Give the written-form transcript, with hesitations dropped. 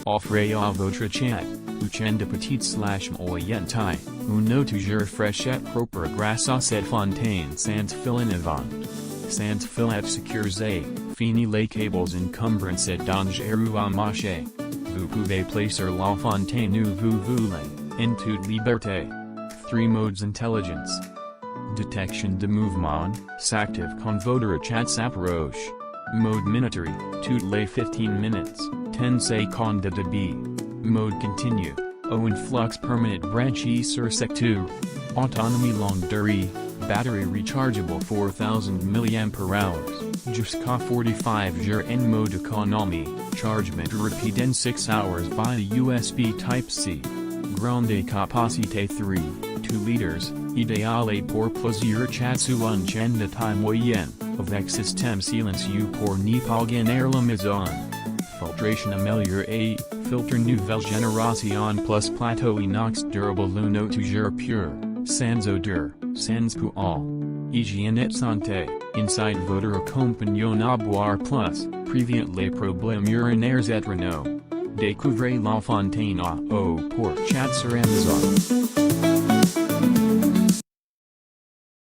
offrez à votre chat, week-end de petite/moyenne taille, une toujours fraîchette propre grâce à cette fontaine sans fil innovante. Sans filet sécurisé, fini les câbles encombrants et dangereux à marcher. Vous pouvez placer la fontaine où vous voulez, en toute liberté. 3 modes intelligence. Detection de mouvement, s'active quand votre chat s'approche. Mode minatory, toutes les 15 minutes, 10 secondes de débit. Mode continue, au influx permanent branché sur secteur. Autonomy longue durée, battery rechargeable 4000 mAh, jusqu'à 45 jours en mode économie, chargement rapide en 6 hours by USB Type-C. Grande capacité 3, 2 litres, idéal pour plusieurs chats sur un chaîne de taille moyenne, avec système silencieux pour ne pas gagner la maison. Filtration améliorée, filtre nouvelle génération plus plateau inox durable l'eau toujours pure, sans odeur, sans poil. Hygiène et santé, inside votre compagnon à boire plus, prévient les problèmes urinaires et rénaux. Découvrez la fontaine à eau pour chat sur Amazon.